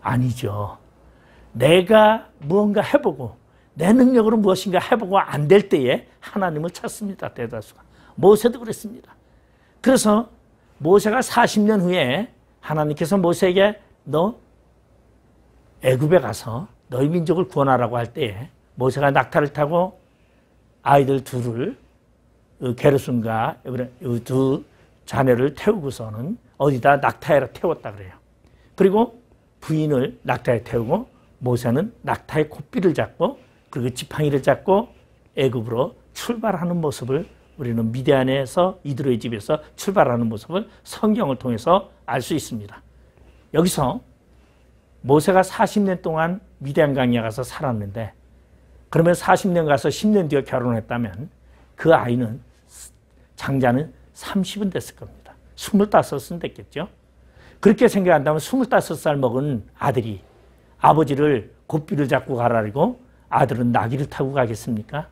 아니죠. 내가 무언가 해보고 내 능력으로 무엇인가 해보고 안 될 때에 하나님을 찾습니다. 대다수가. 모세도 그랬습니다. 그래서 모세가 40년 후에 하나님께서 모세에게 너 애굽에 가서 너희 민족을 구원하라고 할 때에 모세가 낙타를 타고 아이들 둘을 게르손과 두 자녀를 태우고서는 어디다 낙타에 태웠다 그래요. 그리고 부인을 낙타에 태우고 모세는 낙타의 고삐를 잡고 그리고 지팡이를 잡고 애굽으로 출발하는 모습을 우리는 미디안에서 이드로의 집에서 출발하는 모습을 성경을 통해서 알 수 있습니다. 여기서 모세가 40년 동안 미디안 강에 가서 살았는데 그러면 40년 가서 10년 뒤에 결혼했다면 그 아이는 장자는 30은 됐을 겁니다. 25은 됐겠죠. 그렇게 생각한다면 25살 먹은 아들이 아버지를 고삐를 잡고 가라리고 아들은 나귀를 타고 가겠습니까?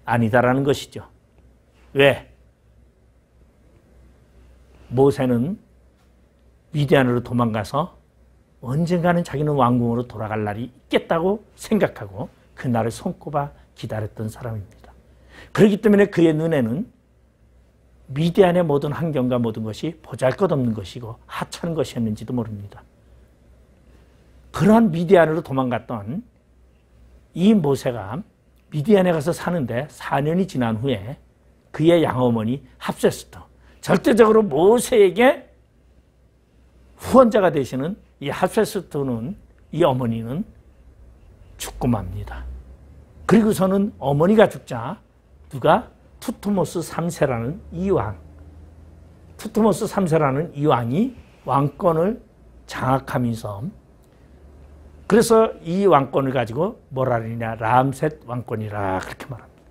아니다라는 것이죠. 왜? 모세는 미디안으로 도망가서 언젠가는 자기는 왕궁으로 돌아갈 날이 있겠다고 생각하고 그날을 손꼽아 기다렸던 사람입니다. 그렇기 때문에 그의 눈에는 미디안의 모든 환경과 모든 것이 보잘것없는 것이고 하찮은 것이었는지도 모릅니다. 그러한 미디안으로 도망갔던 이 모세가 미디안에 가서 사는데 4년이 지난 후에 그의 양어머니 합세스터, 절대적으로 모세에게 후원자가 되시는 이 합세스터는, 이 어머니는 죽고 맙니다. 그리고서는 어머니가 죽자 누가? 투트모스 3세라는 이 왕, 투트모스 3세라는 이 왕이 왕권을 장악하면서, 그래서 이 왕권을 가지고 뭐라 그러냐, 람셋 왕권이라 그렇게 말합니다.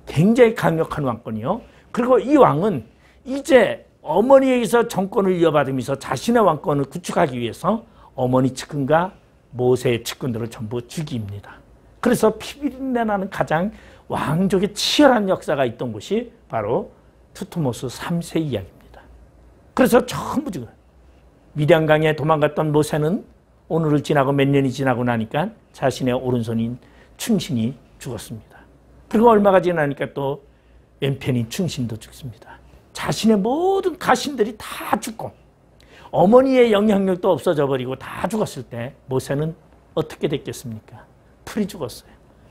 굉장히 강력한 왕권이요. 그리고 이 왕은 이제 어머니에게서 정권을 이어받으면서 자신의 왕권을 구축하기 위해서 어머니 측근과 모세의 측근들을 전부 죽입니다. 그래서 피비린내 나는 가장 왕족의 치열한 역사가 있던 곳이 바로 투트모스 3세 이야기입니다. 그래서 전부 죽어요. 미디안강에 도망갔던 모세는 오늘을 지나고 몇 년이 지나고 나니까 자신의 오른손인 충신이 죽었습니다. 그리고 얼마가 지나니까 또 왼편인 충신도 죽습니다. 자신의 모든 가신들이 다 죽고 어머니의 영향력도 없어져 버리고 다 죽었을 때 모세는 어떻게 됐겠습니까? 풀이 죽었어요.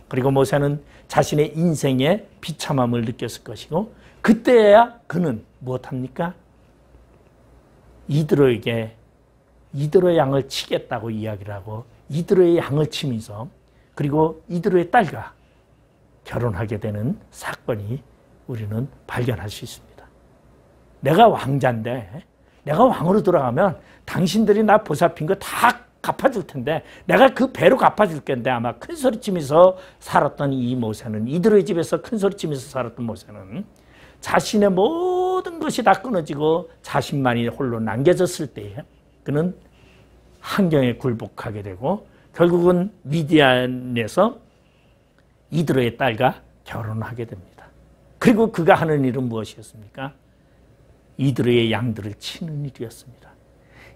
그리고 모세는 자신의 인생의 비참함을 느꼈을 것이고 그때야 그는 무엇합니까? 이드로에게 이드로의 양을 치겠다고 이야기를 하고 이드로의 양을 치면서 그리고 이드로의 딸과 결혼하게 되는 사건이 우리는 발견할 수 있습니다. 내가 왕자인데 내가 왕으로 돌아가면 당신들이 나 보살핀 거 다 갚아줄 텐데 내가 그 배로 갚아줄 텐데 아마 큰 소리치면서 살았던 이 모세는, 이드로의 집에서 큰 소리치면서 살았던 모세는 자신의 모든 것이 다 끊어지고 자신만이 홀로 남겨졌을 때에 그는 환경에 굴복하게 되고 결국은 미디안에서 이드로의 딸과 결혼하게 됩니다. 그리고 그가 하는 일은 무엇이었습니까? 이드로의 양들을 치는 일이었습니다.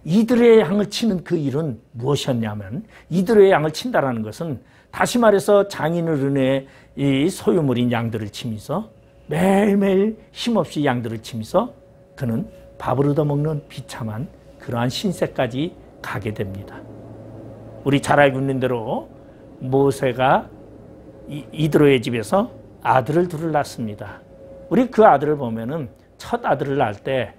이드로의 양을 치는 그 일은 무엇이었냐면 이드로의 양을 친다라는 것은 다시 말해서 장인어른의 이 소유물인 양들을 치면서 매일매일 힘없이 양들을 치면서 그는 밥을 얻어먹는 비참한 그러한 신세까지 가게 됩니다. 우리 잘 알고 있는 대로 모세가 이드로의 집에서 아들을 둘을 낳습니다. 우리 그 아들을 보면은 첫 아들을 낳을 때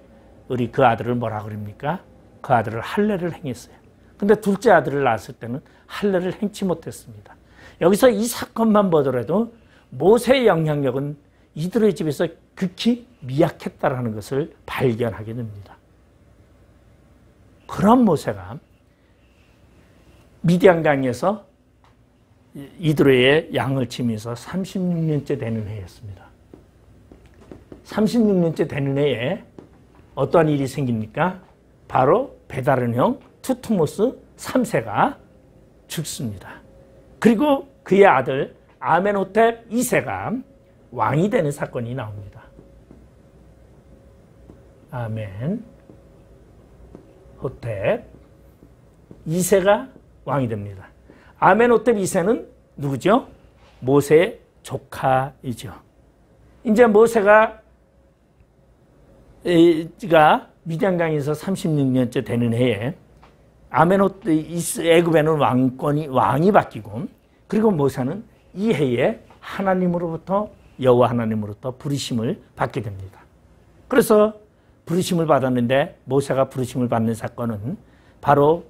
우리 그 아들을 뭐라 그럽니까? 그 아들을 할례를 행했어요. 근데 둘째 아들을 낳았을 때는 할례를 행치 못했습니다. 여기서 이 사건만 보더라도 모세의 영향력은 이드로의 집에서 극히 미약했다라는 것을 발견하게 됩니다. 그런 모세가 미디안강에서 이드로의 양을 치면서 36년째 되는 해였습니다. 36년째 되는 해에 어떠한 일이 생깁니까? 바로 베다른 형 투트모스 3세가 죽습니다. 그리고 그의 아들 아멘호텝 2세가 왕이 되는 사건이 나옵니다. 아멘호텝 2세가 왕이 됩니다. 아멘호텝 2세는 누구죠? 모세의 조카이죠. 이제 모세가 미디안강에서 36년째 되는 해에 애굽에는 왕이 바뀌고 그리고 모세는 이 해에 하나님으로부터 여호와 하나님으로부터 부르심을 받게 됩니다. 그래서 부르심을 받았는데 모세가 부르심을 받는 사건은 바로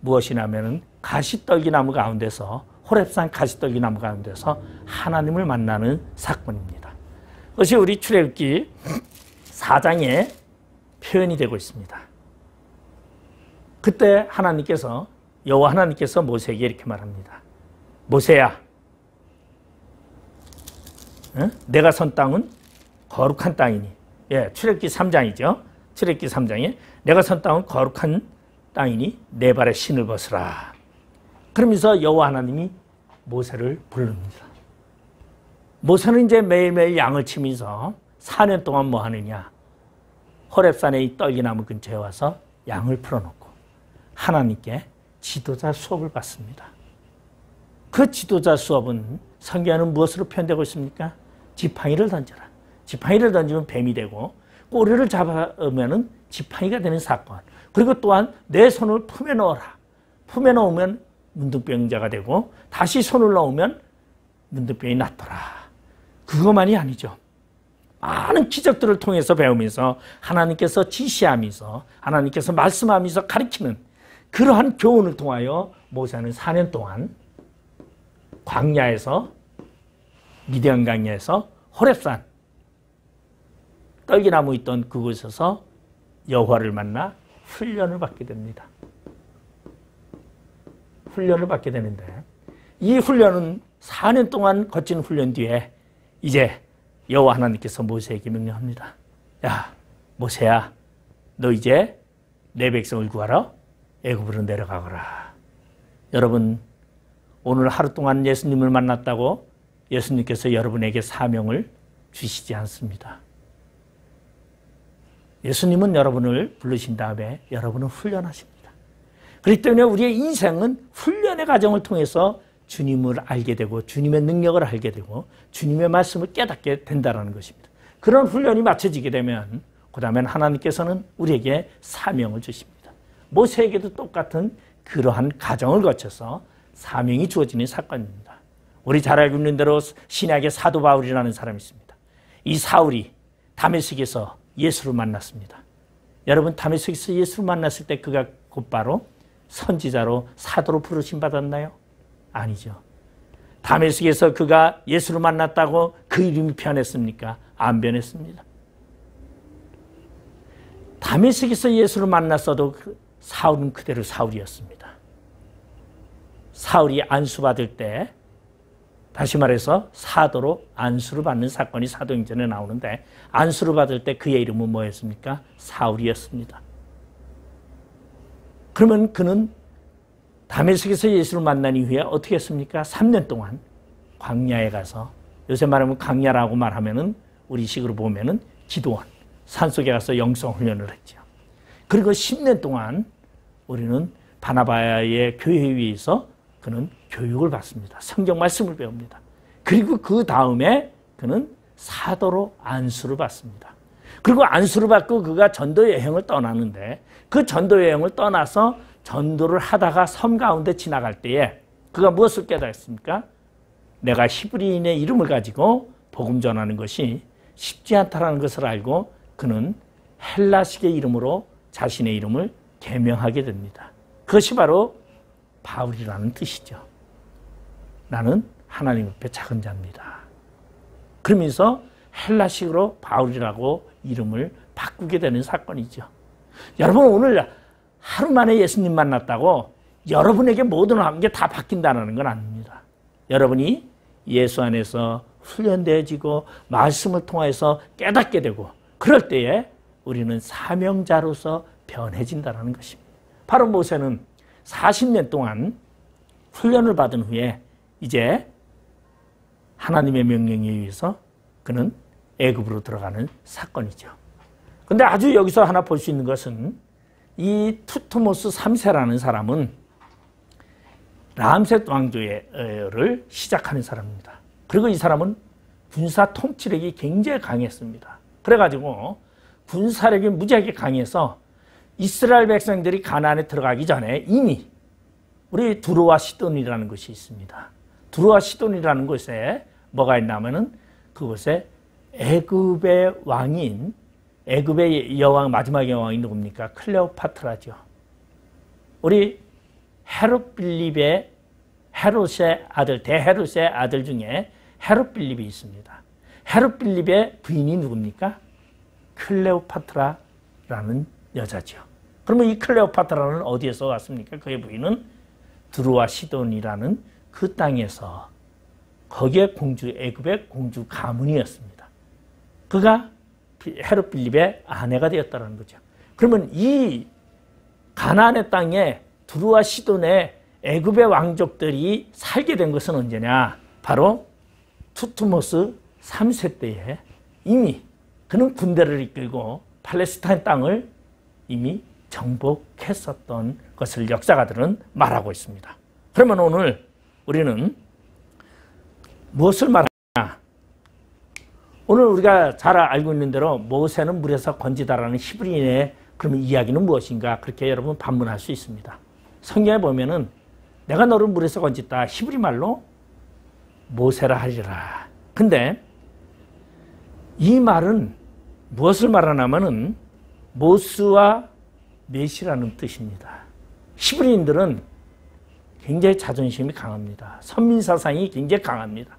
무엇이냐면은 가시떨기나무 가운데서 호렙산 가시떨기나무 가운데서 하나님을 만나는 사건입니다. 그것이 우리 출애굽기 4장에 표현이 되고 있습니다. 그때 하나님께서 여호와 하나님께서 모세에게 이렇게 말합니다. 모세야, 내가 선 땅은 거룩한 땅이니. 예, 출애굽기 3장이죠. 출애굽기 3장에 내가 선 땅은 거룩한 땅이니 내 발에 신을 벗으라. 그러면서 여호와 하나님이 모세를 부릅니다. 모세는 이제 매일매일 양을 치면서 4년 동안 뭐 하느냐. 호렙산의 이 떨기나무 근처에 와서 양을 풀어놓고 하나님께 지도자 수업을 받습니다. 그 지도자 수업은 성경에는 무엇으로 표현되고 있습니까? 지팡이를 던져라. 지팡이를 던지면 뱀이 되고 꼬리를 잡으면 지팡이가 되는 사건. 그리고 또한 내 손을 품에 넣어라. 품에 넣으면 문둥병자가 되고 다시 손을 넣으면 문둥병이 낫더라. 그것만이 아니죠. 많은 기적들을 통해서 배우면서 하나님께서 지시하면서 하나님께서 말씀하면서 가르치는 그러한 교훈을 통하여 모세는 4년 동안 광야에서 미디안 광야에서 호렙산 떨기나무 있던 그곳에서 여호와를 만나 훈련을 받게 됩니다. 훈련을 받게 되는데 이 훈련은 4년 동안 거친 훈련 뒤에 이제 여호와 하나님께서 모세에게 명령합니다. 야, 모세야, 너 이제 내 백성을 구하러 애굽으로 내려가거라. 여러분, 오늘 하루 동안 예수님을 만났다고 예수님께서 여러분에게 사명을 주시지 않습니다. 예수님은 여러분을 부르신 다음에 여러분을 훈련하십니다. 그렇기 때문에 우리의 인생은 훈련의 과정을 통해서 주님을 알게 되고 주님의 능력을 알게 되고 주님의 말씀을 깨닫게 된다는 것입니다. 그런 훈련이 마쳐지게 되면 그 다음엔 하나님께서는 우리에게 사명을 주십니다. 모세에게도 똑같은 그러한 과정을 거쳐서 사명이 주어지는 사건입니다. 우리 잘 알고 있는 대로 신약의 사도 바울이라는 사람이 있습니다. 이 사울이 다메섹에서 예수를 만났습니다. 여러분, 다메섹에서 예수를 만났을 때 그가 곧바로 선지자로 사도로 부르심 받았나요? 아니죠. 다메섹에서 그가 예수를 만났다고 그 이름이 변했습니까? 안 변했습니다. 다메섹에서 예수를 만났어도 사울은 그대로 사울이었습니다. 사울이 안수받을 때 다시 말해서 사도로 안수를 받는 사건이 사도행전에 나오는데 안수를 받을 때 그의 이름은 뭐였습니까? 사울이었습니다. 그러면 그는 다메섹에서 예수를 만난 이후에 어떻게 했습니까? 3년 동안 광야에 가서, 요새 말하면 광야라고 말하면은 우리식으로 보면은 기도원, 산속에 가서 영성 훈련을 했죠. 그리고 10년 동안 우리는 바나바의 교회 위에서 그는 교육을 받습니다. 성경 말씀을 배웁니다. 그리고 그 다음에 그는 사도로 안수를 받습니다. 그리고 안수를 받고 그가 전도 여행을 떠나는데 그 전도 여행을 떠나서 전도를 하다가 섬 가운데 지나갈 때에 그가 무엇을 깨달았습니까? 내가 히브리인의 이름을 가지고 복음 전하는 것이 쉽지 않다는 것을 알고 그는 헬라식의 이름으로 자신의 이름을 개명하게 됩니다. 그것이 바로 바울이라는 뜻이죠. 나는 하나님 앞에 작은 자입니다. 그러면서 헬라식으로 바울이라고 이름을 바꾸게 되는 사건이죠. 여러분, 오늘 하루 만에 예수님 만났다고 여러분에게 모든 게 다 바뀐다는 건 아닙니다. 여러분이 예수 안에서 훈련되어지고 말씀을 통해서 깨닫게 되고 그럴 때에 우리는 사명자로서 변해진다는 것입니다. 바로 모세는 40년 동안 훈련을 받은 후에 이제 하나님의 명령에 의해서 그는 애굽으로 들어가는 사건이죠. 그런데 아주 여기서 하나 볼 수 있는 것은 이 투트모스 3세라는 사람은 람셋 왕조를 시작하는 사람입니다. 그리고 이 사람은 군사 통치력이 굉장히 강했습니다. 그래가지고 군사력이 무지하게 강해서 이스라엘 백성들이 가나안에 들어가기 전에 이미 우리 두로와 시돈이라는 것이 있습니다. 두로와 시돈이라는 곳에 뭐가 있냐면은 그곳에 애굽의 왕인 애굽의 여왕 마지막의 여왕이 누굽니까? 클레오파트라죠. 우리 헤롯 빌립의 헤롯의 아들, 대헤롯의 아들 중에 헤롯 빌립이 있습니다. 헤롯 빌립의 부인이 누굽니까? 클레오파트라라는 여자죠. 그러면 이 클레오파트라는 어디에서 왔습니까? 그의 부인은 드루와 시돈이라는 그 땅에서 거기에 공주, 애굽의 공주 가문이었습니다. 그가 헤롯 빌립의 아내가 되었다는 거죠. 그러면 이 가나안의 땅에 두루와 시돈의 애굽의 왕족들이 살게 된 것은 언제냐? 바로 투트모스 3세 때에 이미 그는 군대를 이끌고 팔레스타인 땅을 이미 정복했었던 것을 역사가들은 말하고 있습니다. 그러면 오늘 우리는 무엇을 말하냐? 오늘 우리가 잘 알고 있는 대로 모세는 물에서 건지다라는 히브리인의 그러면 이야기는 무엇인가? 그렇게 여러분 반문할 수 있습니다. 성경에 보면은 내가 너를 물에서 건졌다. 히브리 말로 모세라 하리라. 근데 이 말은 무엇을 말하냐면은 모스와 메시라는 뜻입니다. 히브리인들은 굉장히 자존심이 강합니다. 선민사상이 굉장히 강합니다.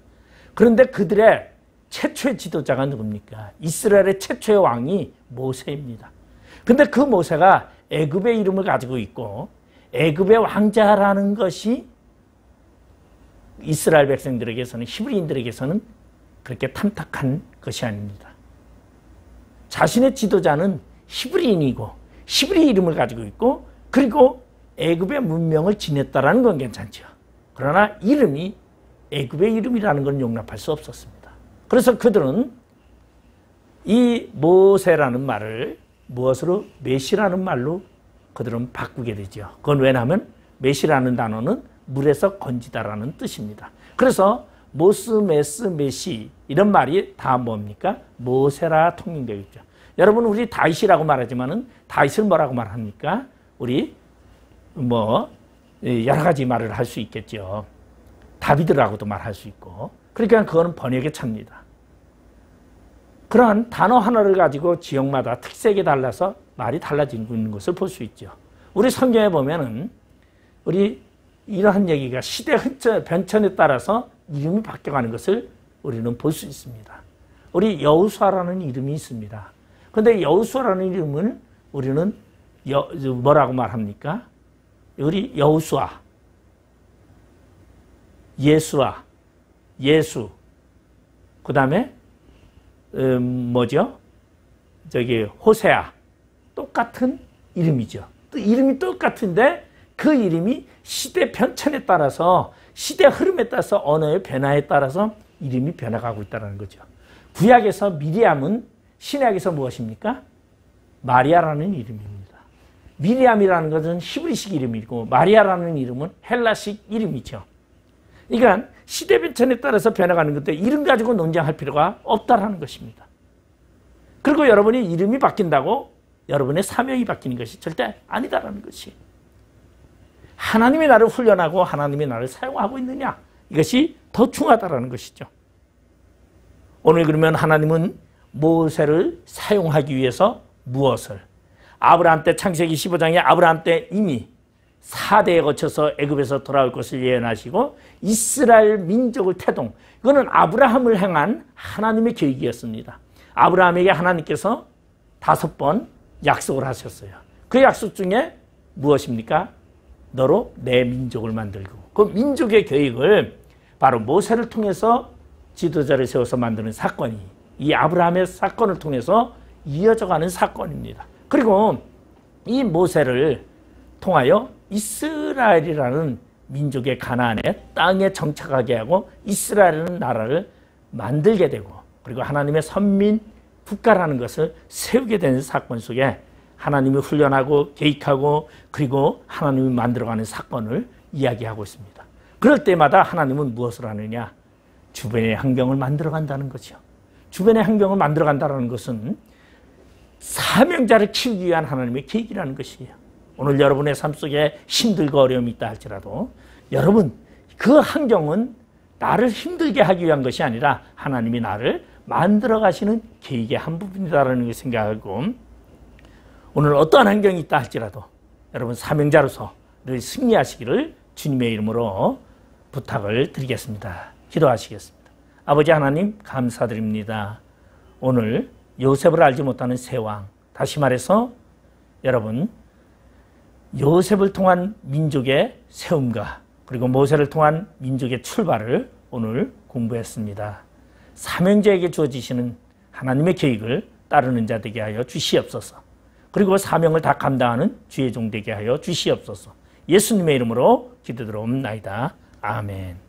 그런데 그들의 최초의 지도자가 누굽니까? 이스라엘의 최초의 왕이 모세입니다. 근데 그 모세가 애굽의 이름을 가지고 있고 애굽의 왕자라는 것이 이스라엘 백성들에게서는, 히브리인들에게서는 그렇게 탐탁한 것이 아닙니다. 자신의 지도자는 히브리인이고 히브리 이름을 가지고 있고 그리고 애굽의 문명을 지냈다라는 건 괜찮죠. 그러나 이름이 애굽의 이름이라는 건 용납할 수 없었습니다. 그래서 그들은 이 모세라는 말을 무엇으로? 메시라는 말로 그들은 바꾸게 되죠. 그건 왜냐하면 메시라는 단어는 물에서 건지다라는 뜻입니다. 그래서 모스, 메스, 메시 이런 말이 다 뭡니까? 모세라 통용되어 있죠. 여러분 우리 다윗이라고 말하지만은 다윗을 뭐라고 말합니까? 우리 여러 가지 말을 할 수 있겠죠. 다비드라고도 말할 수 있고. 그러니까 그거는 번역의 차입니다. 그러한 단어 하나를 가지고 지역마다 특색이 달라서 말이 달라지고 있는 것을 볼 수 있죠. 우리 성경에 보면은 우리 이러한 얘기가 시대 변천에 따라서 이름이 바뀌어가는 것을 우리는 볼 수 있습니다. 우리 여호수아라는 이름이 있습니다. 그런데 여호수아라는 이름을 우리는 뭐라고 말합니까? 우리 여호수아, 예수아, 예수, 그 다음에 호세아, 똑같은 이름이죠. 이름이 똑같은데 그 이름이 시대 변천에 따라서, 시대 흐름에 따라서, 언어의 변화에 따라서 이름이 변화가고 있다는 거죠. 구약에서 미리암은 신약에서 무엇입니까? 마리아라는 이름입니다. 미리암이라는 것은 히브리식 이름이고 마리아라는 이름은 헬라식 이름이죠. 그러니까 시대 변천에 따라서 변화가는 건데 이름 가지고 논쟁할 필요가 없다라는 것입니다. 그리고 여러분이 이름이 바뀐다고 여러분의 사명이 바뀌는 것이 절대 아니다라는 것이. 하나님이 나를 훈련하고 하나님이 나를 사용하고 있느냐, 이것이 더 중요하다라는 것이죠. 오늘 그러면 하나님은 모세를 사용하기 위해서 무엇을? 아브라함 때, 창세기 15장에 아브라함 때 이미 4대에 거쳐서 애굽에서 돌아올 것을 예언하시고 이스라엘 민족을 태동, 이거는 아브라함을 향한 하나님의 계획이었습니다. 아브라함에게 하나님께서 5번 약속을 하셨어요. 그 약속 중에 무엇입니까? 너로 내 민족을 만들고, 그 민족의 계획을 바로 모세를 통해서 지도자를 세워서 만드는 사건이 이 아브라함의 사건을 통해서 이어져가는 사건입니다. 그리고 이 모세를 통하여 이스라엘이라는 민족의 가나안의 땅에 정착하게 하고 이스라엘이라는 나라를 만들게 되고 그리고 하나님의 선민 국가라는 것을 세우게 되는 사건 속에 하나님이 훈련하고 계획하고 그리고 하나님이 만들어가는 사건을 이야기하고 있습니다. 그럴 때마다 하나님은 무엇을 하느냐? 주변의 환경을 만들어간다는 거죠. 주변의 환경을 만들어간다는 것은 사명자를 키우기 위한 하나님의 계획이라는 것이에요. 오늘 여러분의 삶 속에 힘들고 어려움이 있다 할지라도 여러분 그 환경은 나를 힘들게 하기 위한 것이 아니라 하나님이 나를 만들어 가시는 계획의 한 부분이다라는 걸 생각하고 오늘 어떠한 환경이 있다 할지라도 여러분 사명자로서 늘 승리하시기를 주님의 이름으로 부탁을 드리겠습니다. 기도하시겠습니다. 아버지 하나님 감사드립니다. 오늘 요셉을 알지 못하는 세왕, 다시 말해서 여러분 요셉을 통한 민족의 세움과 그리고 모세를 통한 민족의 출발을 오늘 공부했습니다. 사명자에게 주어지시는 하나님의 계획을 따르는 자 되게 하여 주시옵소서. 그리고 사명을 다 감당하는 주의 종 되게 하여 주시옵소서. 예수님의 이름으로 기도드리옵나이다. 아멘.